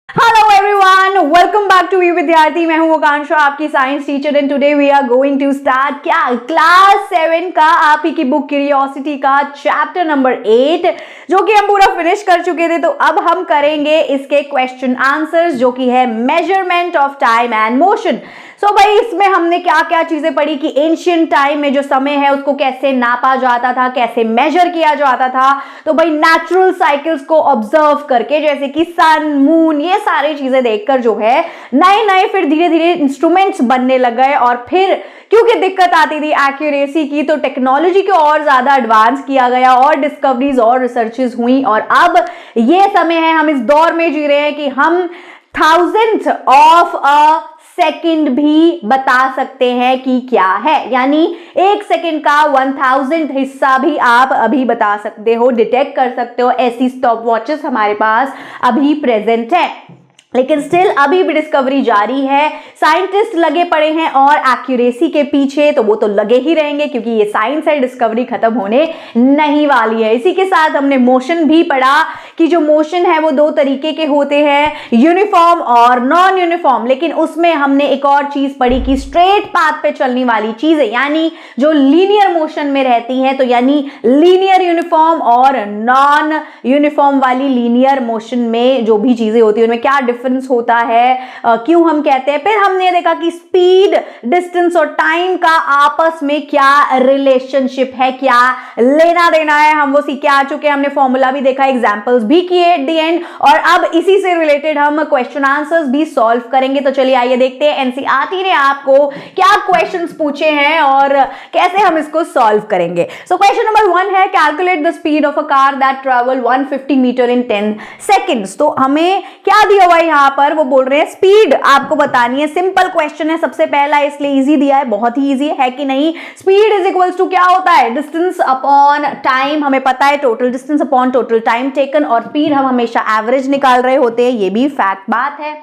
Hello everyone, welcome back to you विद्यार्थी। मैं हूं आकांक्षा, आपकी science teacher, and today we are going to start क्या क्लास 7 का आप ही की बुक क्यूरियोसिटी का चैप्टर नंबर 8, जो कि हम पूरा फिनिश कर चुके थे। तो अब हम करेंगे इसके क्वेश्चन आंसर्स, जो कि है measurement of time and motion. So भाई, इसमें हमने क्या क्या चीजें पढ़ी कि एंशिएंट टाइम में जो समय है उसको कैसे नापा जाता था, कैसे मेजर किया जाता था। तो भाई नेचुरल साइकिल्स को ऑब्जर्व करके, जैसे कि सन, मून, ये सारी चीजें देखकर जो है नए नए फिर धीरे धीरे इंस्ट्रूमेंट्स बनने लग गए। और फिर क्योंकि दिक्कत आती थी एक्यूरेसी की, तो टेक्नोलॉजी को और ज्यादा एडवांस किया गया और डिस्कवरीज और रिसर्चेस हुई। और अब ये समय है, हम इस दौर में जी रहे हैं कि हम थाउजेंथ ऑफ अ सेकंड भी बता सकते हैं कि क्या है, यानी एक सेकंड का 1000th हिस्सा भी आप अभी बता सकते हो, डिटेक्ट कर सकते हो। ऐसी स्टॉप वॉचेस हमारे पास अभी प्रेजेंट है, लेकिन स्टिल अभी भी डिस्कवरी जारी है। साइंटिस्ट लगे पड़े हैं और एक्यूरेसी के पीछे, तो वो तो लगे ही रहेंगे क्योंकि ये साइंस है, डिस्कवरी खत्म होने नहीं वाली है। इसी के साथ हमने मोशन भी पढ़ा कि जो मोशन है वो दो तरीके के होते हैं, यूनिफॉर्म और नॉन यूनिफॉर्म। लेकिन उसमें हमने एक और चीज पढ़ी कि स्ट्रेट पाथ पे चलने वाली चीजें, यानी जो लीनियर मोशन में रहती हैं, तो यानी लीनियर यूनिफॉर्म और नॉन यूनिफॉर्म वाली लीनियर मोशन में जो भी चीजें होती है उनमें क्या डिफरेंस होता है, क्यों हम कहते हैं। फिर हमने देखा कि स्पीड, डिस्टेंस और टाइम का आपस में क्या रिलेशनशिप है, क्या लेना देना है, हम वो सीख के आ चुके हैं। हमने फॉर्मूला भी देखा, एग्जांपल्स भी किए एट द एंड, और अब इसी से रिलेटेड हम क्वेश्चन आंसर्स भी सॉल्व करेंगे। तो चलिए आइए देखते हैं एनसीईआरटी ने आपको क्या क्वेश्चंस पूछे हैं और कैसे हम इसको सॉल्व करेंगे। सो क्वेश्चन नंबर 1 है, calculate the speed of a car that travel 150 metre in 10 seconds. तो हमें क्या दिया हुआ है यहाँ पर, वो बोल रहे हैं स्पीड आपको बतानी है। सिंपल क्वेश्चन है, सबसे पहला, इसलिए इजी दिया है, बहुत ही इजी है कि नहीं। स्पीड इज इक्वल्स टू क्या होता है, डिस्टेंस अपॉन टाइम। हमें पता है total distance upon total time taken, और स्पीड हम हमेशा एवरेज निकाल रहे होते हैं, ये भी फैक्ट बात है,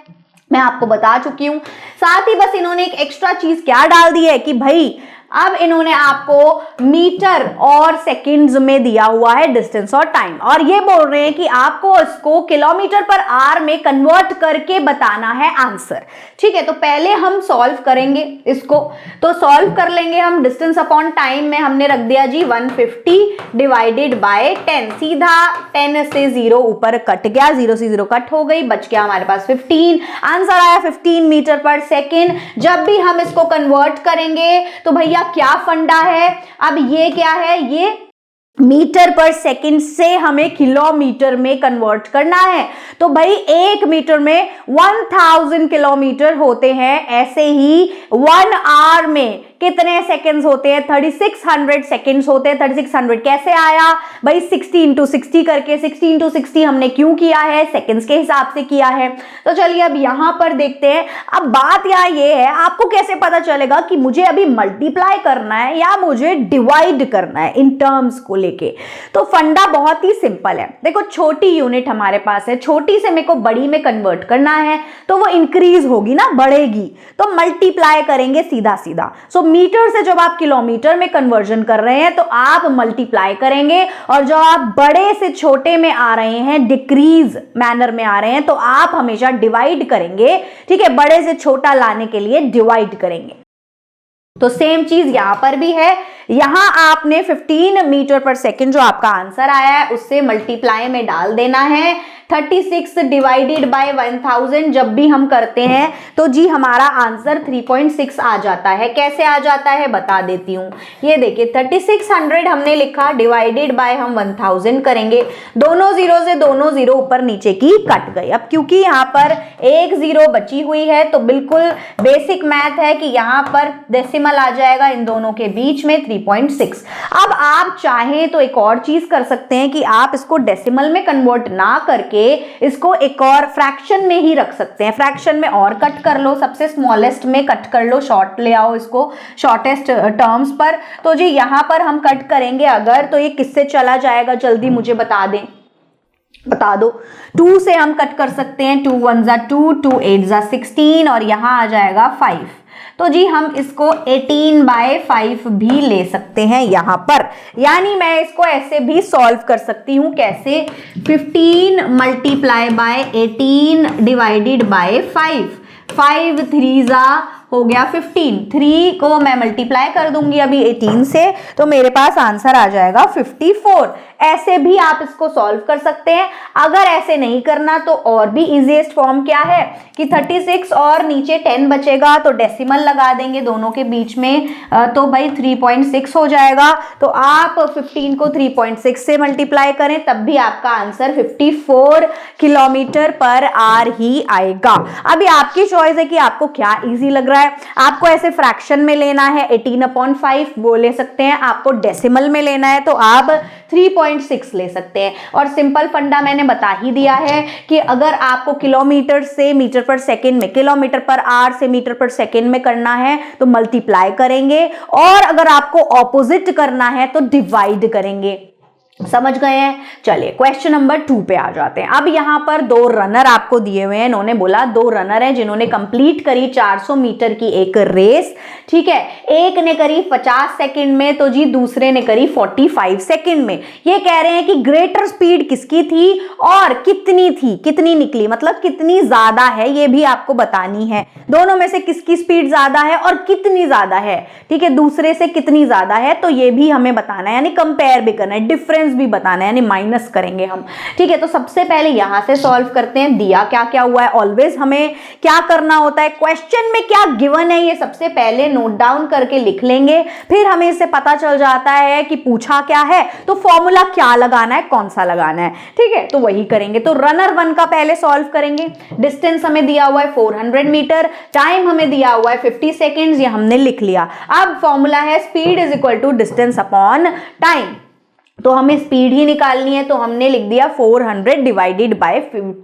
मैं आपको बता चुकी हूं। साथ ही बस इन्होंने एक एक्स्ट्रा चीज क्या डाल दी है कि भाई अब इन्होंने आपको मीटर और सेकंड्स में दिया हुआ है डिस्टेंस और टाइम, और ये बोल रहे हैं कि आपको इसको किलोमीटर पर आवर में कन्वर्ट करके बताना है आंसर। ठीक है, तो पहले हम सॉल्व करेंगे इसको। तो सॉल्व कर लेंगे हम। डिस्टेंस अपॉन टाइम में हमने रख दिया जी 150 डिवाइडेड बाय 10। सीधा 10 से 0 ऊपर कट गया, 0 से 0 कट हो गई, बच गया हमारे पास 15। आंसर आया 15 मीटर पर सेकेंड। जब भी हम इसको कन्वर्ट करेंगे तो भैया क्या फंडा है, अब ये क्या है, ये मीटर पर सेकंड से हमें किलोमीटर में कन्वर्ट करना है। तो भाई 1 मीटर में 1000 किलोमीटर होते हैं, ऐसे ही 1 आवर में कितने सेकंड्स होते हैं, 3600 सेकंड्स होते हैं। 3600 कैसे आया भाई, 60 इंटू 60 करके। 60 इंटू 60 हमने क्यों किया है, सेकंड्स के हिसाब से किया है। तो चलिए अब यहां पर देखते हैं। अब बात यहाँ ये है, आपको कैसे पता चलेगा कि मुझे अभी मल्टीप्लाई करना है या मुझे डिवाइड करना है इन टर्म्स को लेके। तो फंडा बहुत ही सिंपल है। देखो, छोटी यूनिट हमारे पास है, छोटी से मेरे को बड़ी में कन्वर्ट करना है, तो वो इंक्रीज होगी ना, बढ़ेगी, तो मल्टीप्लाई करेंगे सीधा सीधा। सो मीटर से जब आप किलोमीटर में कन्वर्जन कर रहे हैं तो आप मल्टीप्लाई करेंगे, और जब आप बड़े से छोटे में आ रहे हैं, डिक्रीज मैनर में आ रहे हैं, तो आप हमेशा डिवाइड करेंगे। ठीक है, बड़े से छोटा लाने के लिए डिवाइड करेंगे। तो सेम चीज यहां पर भी है। यहां आपने 15 मीटर पर सेकेंड जो आपका आंसर आया है उससे मल्टीप्लाई में डाल देना है। 36 डिवाइडेड बाय 1000 जब भी हम करते हैं तो जी हमारा आंसर 3.6 आ जाता है। कैसे आ जाता है बता देती हूं। ये देखिए 3600 हमने लिखा, डिवाइडेड बाय हम 1000 करेंगे, दोनों जीरो से दोनों जीरो ऊपर नीचे की कट गई। अब क्योंकि यहाँ पर एक जीरो बची हुई है तो बिल्कुल बेसिक मैथ है कि यहाँ पर डेसिमल आ जाएगा इन दोनों के बीच में 3.6। अब आप चाहें तो एक और चीज कर सकते हैं कि आप इसको डेसिमल में कन्वर्ट ना करके इसको एक और फ्रैक्शन में ही रख सकते हैं। फ्रैक्शन में और कट कर लो, सबसे स्मॉलेस्ट में कट कर लो, शॉर्ट ले आओ इसको शॉर्टेस्ट टर्म्स पर। तो जी यहां पर हम कट करेंगे अगर, तो ये किससे चला जाएगा, जल्दी मुझे बता दें, बता दो। 2 से हम कट कर सकते हैं, 2 1 जा 2, 2 8 जा 16, और यहां आ जाएगा 5। तो जी हम इसको 18/5 भी ले सकते हैं यहाँ पर, यानी मैं इसको ऐसे भी सॉल्व कर सकती हूँ। कैसे? 15 मल्टीप्लाई बाय 18 डिवाइडेड बाय 5, 5 3 जा हो गया 15, 3 को मैं मल्टीप्लाई कर दूंगी अभी 18 से, तो मेरे पास आंसर आ जाएगा 54। ऐसे भी आप इसको सॉल्व कर सकते हैं। अगर ऐसे नहीं करना तो और भी इजीएस्ट फॉर्म क्या है कि 36 और नीचे 10 बचेगा तो डेसिमल लगा देंगे दोनों के बीच में, तो भाई 3.6 हो जाएगा। तो आप 15 को 3.6 से मल्टीप्लाई करें तब भी आपका आंसर 54 किलोमीटर पर आवर ही आएगा। अभी आपकी चॉइस है कि आपको क्या इजी लग रहा है। आपको ऐसे फ्रैक्शन में लेना है 18/5 वो ले सकते हैं, आपको डेसिमल में लेना है तो आप 3.6 ले सकते हैं। और सिंपल फंडा मैंने बता ही दिया है कि अगर आपको किलोमीटर से मीटर पर सेकंड में, किलोमीटर पर आवर से मीटर पर सेकंड में करना है तो मल्टीप्लाई करेंगे, और अगर आपको ऑपोजिट करना है तो डिवाइड करेंगे। समझ गए हैं? चलिए क्वेश्चन नंबर 2 पे आ जाते हैं। अब यहां पर 2 रनर आपको दिए हुए हैं। इन्होंने बोला 2 रनर हैं जिन्होंने कंप्लीट करी 400 मीटर की एक रेस, ठीक है। एक ने करी 50 सेकंड में तो जी दूसरे ने करी 45 सेकंड में। ये कह रहे हैं कि ग्रेटर स्पीड किसकी थी और कितनी थी, कितनी निकली, मतलब कितनी ज्यादा है, ये भी आपको बतानी है। दोनों में से किसकी स्पीड ज्यादा है और कितनी ज्यादा है, ठीक है, दूसरे से कितनी ज्यादा है, तो ये भी हमें बताना है, यानी कंपेयर भी करना है, डिफरेंस भी बताना है, यानी माइनस करेंगे हम, ठीक है। तो सबसे पहले यहां से सॉल्व करते हैं। दिया क्या क्या हुआ है, ऑलवेज हमें क्या करना होता है, क्वेश्चन में क्या गिवन है ये सबसे पहले नोट डाउन करके लिख लेंगे, फिर हमें इससे पता चल जाता है कि पूछा क्या है, तो फॉर्मूला क्या लगाना है, कौन सा लगाना है, ठीक है। तो वही करेंगे। तो रनर 1 का पहले सॉल्व करेंगे। डिस्टेंस हमें दिया हुआ है 400 मीटर, टाइम हमें दिया हुआ है 50 सेकेंड्स, ये हमने लिख लिया। अब फॉर्मूला है speed is equal to distance upon time, तो हमें स्पीड ही निकालनी है, तो हमने लिख दिया 400 डिवाइडेड बाय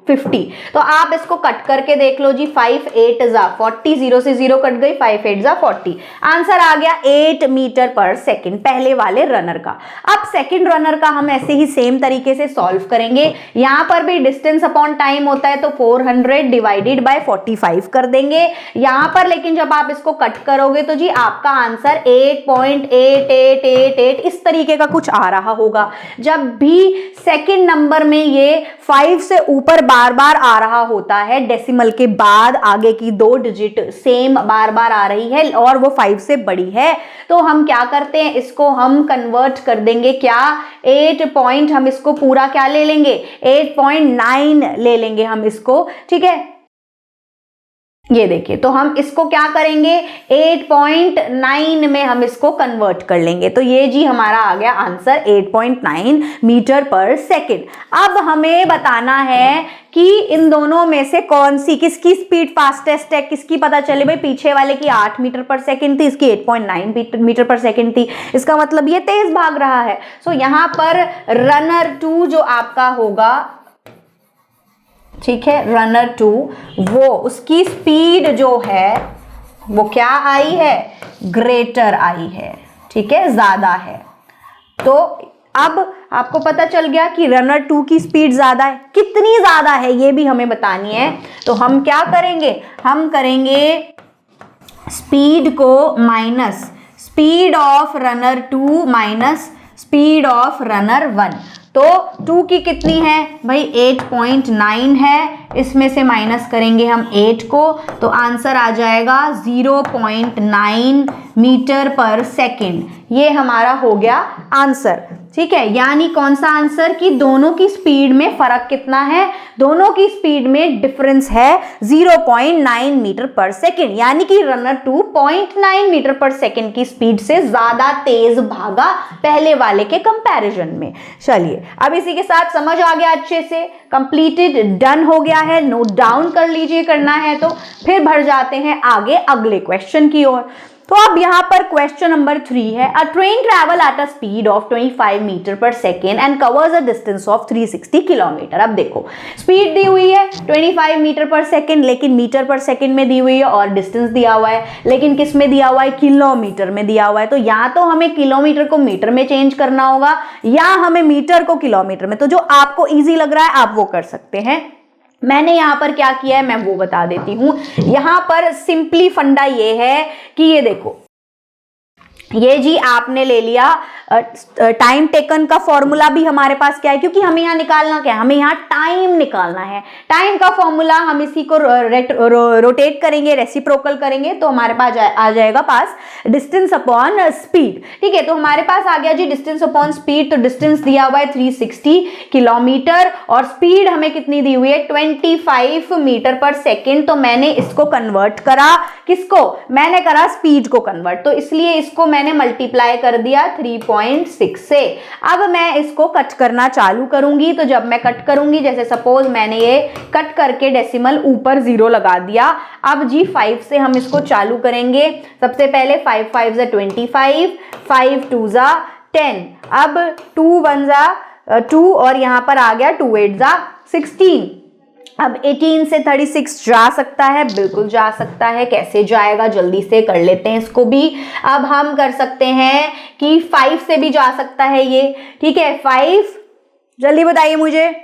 50। तो आप इसको कट करके देख लो जी, 5 8 जा 40, 0 से 0 कट गई, 5 8 जा 40, आंसर आ गया 8 मीटर पर सेकंड पहले वाले रनर का। अब सेकंड रनर का हम ऐसे ही सेम तरीके से सॉल्व करेंगे। यहां पर भी डिस्टेंस अपॉन टाइम होता है तो 400 डिवाइडेड बाय 45 कर देंगे यहां पर, लेकिन जब आप इसको कट करोगे तो जी आपका आंसर 8.8888 इस तरीके का कुछ आ रहा होगा। जब भी सेकंड नंबर में ये 5 से ऊपर बार बार आ रहा होता है, डेसिमल के बाद आगे की 2 डिजिट सेम बार बार आ रही है और वो 5 से बड़ी है, तो हम क्या करते हैं, इसको हम कन्वर्ट कर देंगे क्या, 8 पॉइंट, हम इसको पूरा क्या ले लेंगे, 8.9 ले लेंगे हम इसको, ठीक है। ये देखिए, तो हम इसको क्या करेंगे, 8.9 में हम इसको कन्वर्ट कर लेंगे, तो ये जी हमारा आ गया आंसर 8.9 मीटर पर सेकंड। अब हमें बताना है कि इन दोनों में से कौन सी, किसकी स्पीड फास्टेस्ट है, किसकी पता चले भाई, पीछे वाले की 8 मीटर पर सेकंड थी, इसकी 8.9 मीटर पर सेकंड थी, इसका मतलब ये तेज भाग रहा है। सो यहां पर रनर 2 जो आपका होगा, ठीक है, रनर 2 वो उसकी स्पीड जो है वो क्या आई है, ग्रेटर आई है, ठीक है, ज्यादा है। तो अब आपको पता चल गया कि रनर 2 की स्पीड ज्यादा है, कितनी ज्यादा है ये भी हमें बतानी है। तो हम क्या करेंगे, हम करेंगे स्पीड को minus speed of runner 2 minus speed of runner 1। तो 2 की कितनी है भाई, 8.9 है, इसमें से माइनस करेंगे हम 8 को, तो आंसर आ जाएगा 0.9 मीटर पर सेकंड। ये हमारा हो गया आंसर, ठीक है। यानी कौन सा आंसर, कि दोनों की स्पीड में फर्क कितना है, दोनों की स्पीड में डिफरेंस है 0.9 मीटर पर सेकंड, यानी कि रनर 2 0.9 मीटर पर सेकंड की स्पीड से ज्यादा तेज भागा पहले वाले के कंपैरिजन में। चलिए, अब इसी के साथ समझ आ गया अच्छे से, कंप्लीटेड, डन हो गया है, नोट डाउन कर लीजिए करना है तो। फिर बढ़ जाते हैं आगे अगले क्वेश्चन की ओर। तो अब यहां पर क्वेश्चन नंबर 3 है, a train travel at a speed of 25 metre per second and covers a distance of 360 kilometre. अब देखो, स्पीड दी हुई है 25 मीटर पर सेकेंड, लेकिन मीटर पर सेकेंड में दी हुई है, और डिस्टेंस दिया हुआ है, लेकिन किस में दिया हुआ है, किलोमीटर में दिया हुआ है। तो या तो हमें किलोमीटर को मीटर में चेंज करना होगा, या हमें मीटर को किलोमीटर में। तो जो आपको ईजी लग रहा है आप वो कर सकते हैं। मैंने यहाँ पर क्या किया है मैं वो बता देती हूँ। यहाँ पर सिंपली फंडा ये है कि ये देखो, ये जी आपने ले लिया टाइम टेकन का फॉर्मूला भी हमारे पास क्या है, क्योंकि हमें यहाँ निकालना क्या है, हमें यहाँ टाइम निकालना है। टाइम का फॉर्मूला हम इसी को रोटेट करेंगे, रेसिप्रोकल करेंगे, तो हमारे पास आ जाएगा पास डिस्टेंस अपॉन स्पीड। ठीक है, तो हमारे पास आ गया जी डिस्टेंस अपॉन स्पीड। तो डिस्टेंस दिया हुआ है 360 किलोमीटर और स्पीड हमें कितनी दी हुई है 25 मीटर पर सेकेंड। तो मैंने इसको कन्वर्ट करा, किसको, मैंने करा स्पीड को कन्वर्ट, तो इसलिए इसको मैंने मल्टीप्लाई कर दिया 3.6 से। अब मैं इसको कट करना चालू करूंगी, तो जब मैं कट करूंगी, जैसे सपोज मैंने ये कट करके डेसिमल ऊपर 0 लगा दिया, अब जी 5 से हम इसको चालू करेंगे। सबसे पहले 5 5 जा 25, 5 2 जा 10, अब 2 1 जा 2 और यहां पर आ गया 2 8 जा 16। अब 18 से 36 जा सकता है, बिल्कुल जा सकता है। कैसे जाएगा जल्दी से कर लेते हैं इसको भी। अब हम कर सकते हैं कि 5 से भी जा सकता है ये, ठीक है। 5 जल्दी बताइए मुझे,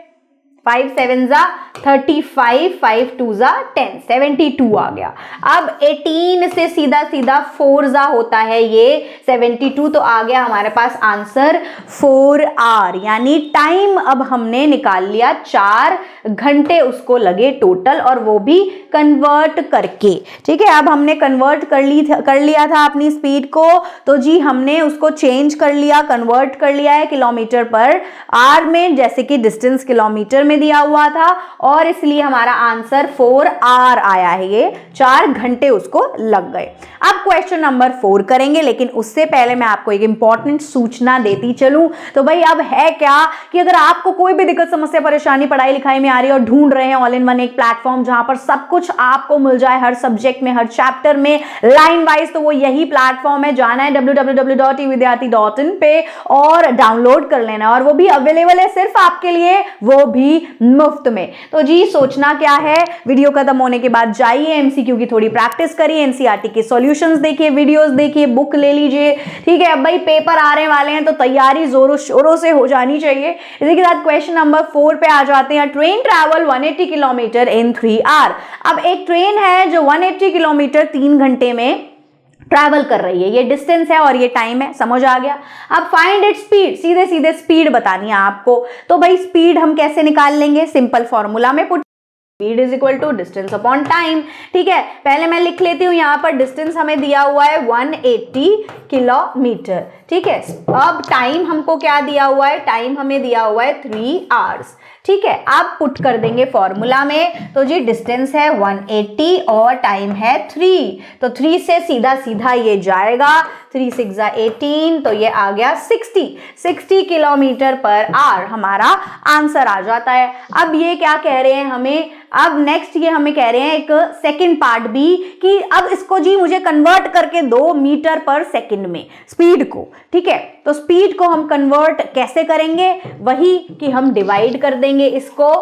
5 7 जा 35, 5 2 जा 10, 72 आ गया। अब 18 से सीधा सीधा 4 जा होता है ये 72, तो आ गया हमारे पास आंसर 4 आवर, यानी टाइम अब हमने निकाल लिया 4 घंटे उसको लगे टोटल, और वो भी कन्वर्ट करके। ठीक है, अब हमने कन्वर्ट कर लिया था अपनी स्पीड को, तो जी हमने उसको चेंज कर लिया, कन्वर्ट कर लिया है किलोमीटर पर आवर में, जैसे कि डिस्टेंस किलोमीटर में दिया हुआ था, और इसलिए हमारा आंसर 4 आवर आया है, ये 4 घंटे उसको लग गए। अब क्वेश्चन नंबर 4 करेंगे, लेकिन उससे पहले मैं आपको एक इंपॉर्टेंट सूचना देती चलूं। तो भाई अब है क्या कि अगर आपको कोई भी दिक्कत समस्या परेशानी पढ़ाई लिखाई में आ रही है और ढूंढ रहे हैं ऑल इन वन एक प्लेटफॉर्म जहां पर सब कुछ आपको मिल जाए, हर सब्जेक्ट में, हर चैप्टर में लाइन वाइज, तो वो यही प्लेटफॉर्म है। जाना है www.evidyarthi.in पे और डाउनलोड कर लेना, और वो भी अवेलेबल है सिर्फ आपके लिए, वो भी मुफ्त में। तो जी सोचना क्या है, वीडियो खत्म होने के बाद जाइए, एमसीक्यू की थोड़ी प्रैक्टिस करिए, एनसीईआरटी के सॉल्यूशंस देखिए, वीडियोस देखिए, बुक ले लीजिए। ठीक है, अब भाई पेपर आने वाले हैं तो तैयारी जोरों शोरों से हो जानी चाहिए। इसी के साथ क्वेश्चन नंबर 4 पे आ जाते हैं। Train travel 180 kilometre in 3 hour. अब एक ट्रेन है जो 180 किलोमीटर 3 घंटे में ट्रैवल कर रही है, ये डिस्टेंस है और ये टाइम है, समझ आ गया। अब फाइंड इट स्पीड, सीधे सीधे स्पीड बतानी है आपको। तो भाई स्पीड हम कैसे निकाल लेंगे, सिंपल फॉर्मूला में put speed is equal to distance upon time. ठीक है, पहले मैं लिख लेती हूं, यहां पर डिस्टेंस हमें दिया हुआ है 180 किलोमीटर। ठीक है, अब टाइम हमको क्या दिया हुआ है, टाइम हमें दिया हुआ है 3 आवर्स। ठीक है, आप पुट कर देंगे फॉर्मूला में, तो जी डिस्टेंस है 180 और टाइम है 3, तो 3 से सीधा सीधा ये जाएगा, 3 6 18, तो ये आ गया 60 किलोमीटर पर आवर हमारा आंसर आ जाता है। अब ये क्या कह रहे हैं हमें, अब नेक्स्ट ये हमें कह रहे हैं एक सेकंड पार्ट भी, कि अब इसको जी मुझे कन्वर्ट करके 2 मीटर पर सेकंड में स्पीड को। ठीक है, तो स्पीड को हम कन्वर्ट कैसे करेंगे, वही कि हम डिवाइड कर देंगे इसको।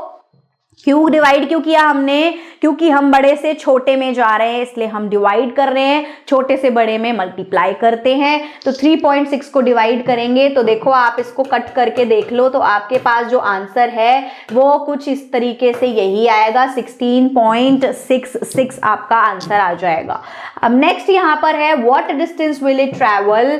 क्यों डिवाइड क्यों किया हमने, क्योंकि हम बड़े से छोटे में जा रहे हैं, इसलिए हम डिवाइड कर रहे हैं, छोटे से बड़े में मल्टीप्लाई करते हैं। तो 3.6 को डिवाइड करेंगे, तो देखो आप इसको कट करके देख लो, तो आपके पास जो आंसर है वो कुछ इस तरीके से यही आएगा, 16.66 आपका आंसर आ जाएगा। अब नेक्स्ट यहाँ पर है what distance will it travel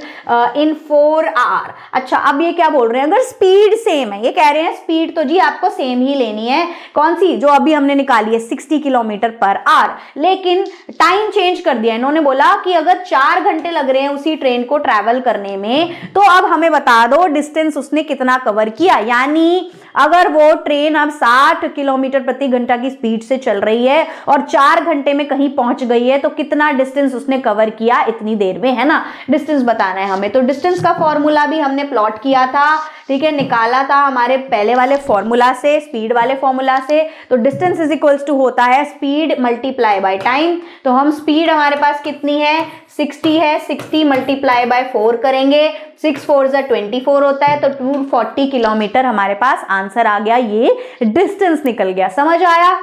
in 4 hour. अच्छा, अब ये क्या बोल रहे हैं, अगर स्पीड सेम है, ये कह रहे हैं स्पीड तो जी आपको सेम ही लेनी है, कौन सी, जो अभी हमने निकाली है 60 किलोमीटर पर आवर, लेकिन टाइम चेंज कर दिया। इन्होंने बोला कि अगर 4 घंटे लग रहे हैं उसी ट्रेन को ट्रैवल करने में, तो अब हमें बता दो डिस्टेंस उसने कितना कवर किया। यानी अगर वो ट्रेन अब 60 किलोमीटर प्रति घंटा की स्पीड से चल रही है और 4 घंटे में कहीं पहुंच गई है, तो कितना डिस्टेंस उसने कवर किया इतनी देर में, है ना, डिस्टेंस बताना है हमें। तो डिस्टेंस का फॉर्मूला भी हमने प्लॉट किया था, ठीक है, निकाला था हमारे पहले वाले फॉर्मूला से, स्पीड वाले फॉर्मूला से। तो डिस्टेंस इज इक्वल्स टू होता है स्पीड मल्टीप्लाई बाय टाइम। तो हम स्पीड हमारे पास कितनी है, 60 है, 60 मल्टीप्लाई बाय 4 करेंगे, 6 4 जा 24 होता है, तो 240 किलोमीटर हमारे पास आंसर आ गया, ये डिस्टेंस निकल गया। समझ आया,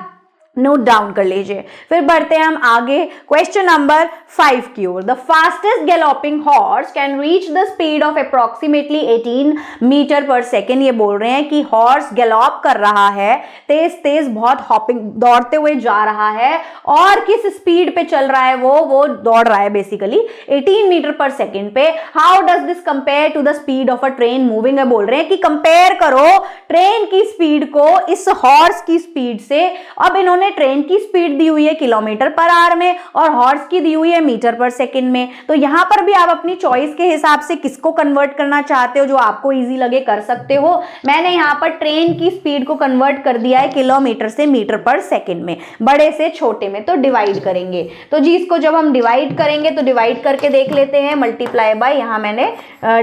नोट डाउन कर लीजिए। फिर बढ़ते हैं हम आगे क्वेश्चन नंबर 5 की ओर। The fastest galloping horse can reach the speed of approximately 18 metre per second. ये बोल रहे हैं कि हॉर्स गैलोप कर रहा है, तेज तेज बहुत हॉपिंग दौड़ते हुए जा रहा है, और किस स्पीड पे चल रहा है वो दौड़ रहा है बेसिकली 18 मीटर पर सेकेंड पे। How does this compare to the speed of a train moving. बोल रहे हैं कि कंपेयर करो ट्रेन की स्पीड को इस हॉर्स की स्पीड से। अब इन्होंने ट्रेन की स्पीड दी हुई है किलोमीटर पर आवर में और हॉर्स की दी हुई है मीटर पर सेकंड में, तो यहां पर भी आप अपनी चॉइस के हिसाब से किसको कन्वर्ट करना चाहते हो, जो आपको इजी लगे कर सकते हो। मैंने यहां पर ट्रेन की स्पीड को कन्वर्ट कर दिया है किलोमीटर से मीटर पर सेकंड में, बड़े से छोटे में, तो डिवाइड करेंगे। तो जी इसको जब हम डिवाइड करेंगे तो डिवाइड करके देख लेते हैं, मल्टीप्लाई बाय, यहां मैंने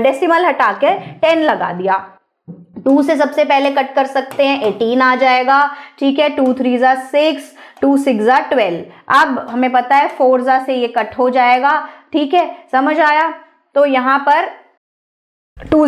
डेसिमल हटा के 10 लगा दिया। 2 से सबसे पहले कट कर सकते हैं, 18 आ जाएगा, ठीक है। 2 3 जा 6, 2 6 जा 12। अब हमें पता है 4 जा से ये कट हो जाएगा, ठीक है, समझ आया। तो यहां पर 2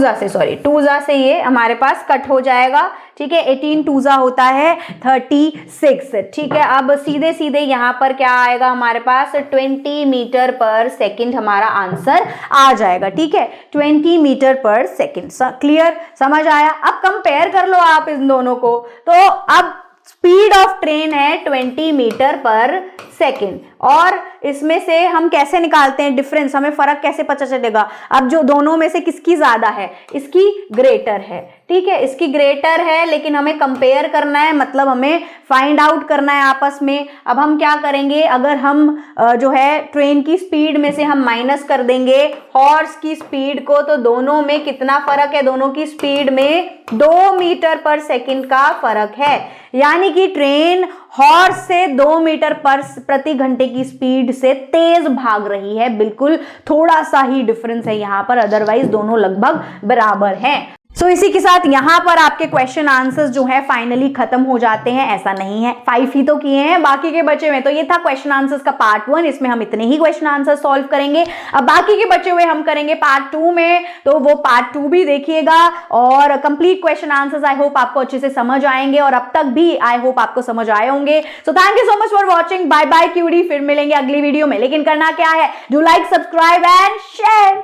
जा से ये हमारे पास कट हो जाएगा, ठीक है। 18 2 जा होता है 36, ठीक है। अब सीधे सीधे यहाँ पर क्या आएगा हमारे पास, 20 मीटर पर सेकंड हमारा आंसर आ जाएगा, ठीक है। 20 मीटर पर सेकंड, क्लियर, समझ आया। अब कंपेयर कर लो आप इन दोनों को, तो अब स्पीड ऑफ ट्रेन है 20 मीटर पर सेकेंड, और इसमें से हम कैसे निकालते हैं डिफरेंस, हमें फर्क कैसे पता चलेगा। अब जो दोनों में से किसकी ज्यादा है, इसकी ग्रेटर है, ठीक है, इसकी ग्रेटर है, लेकिन हमें कंपेयर करना है, मतलब हमें फाइंड आउट करना है आपस में। अब हम क्या करेंगे, अगर हम जो है ट्रेन की स्पीड में से हम माइनस कर देंगे हॉर्स की स्पीड को, तो दोनों में कितना फर्क है, दोनों की स्पीड में 2 मीटर पर सेकंड का फर्क है, यानी कि ट्रेन हॉर्स से 2 मीटर पर प्रति घंटे की स्पीड से तेज भाग रही है। बिल्कुल थोड़ा सा ही डिफरेंस है यहां पर, अदरवाइज दोनों लगभग बराबर हैं। सो इसी के साथ यहां पर आपके क्वेश्चन आंसर्स जो है फाइनली खत्म हो जाते हैं। ऐसा नहीं है 5 ही तो किए हैं, बाकी के बचे हुए, तो ये था क्वेश्चन आंसर्स का पार्ट 1, इसमें हम इतने ही क्वेश्चन आंसर सॉल्व करेंगे। अब बाकी के बचे हुए हम करेंगे पार्ट 2 में, तो वो पार्ट 2 भी देखिएगा, और complete question answers I hope आपको अच्छे से समझ आएंगे, और अब तक भी आई होप आपको समझ आए होंगे। So thank you so much for watching, bye bye क्यूडी, फिर मिलेंगे अगली वीडियो में। लेकिन करना क्या है, do like, subscribe and share.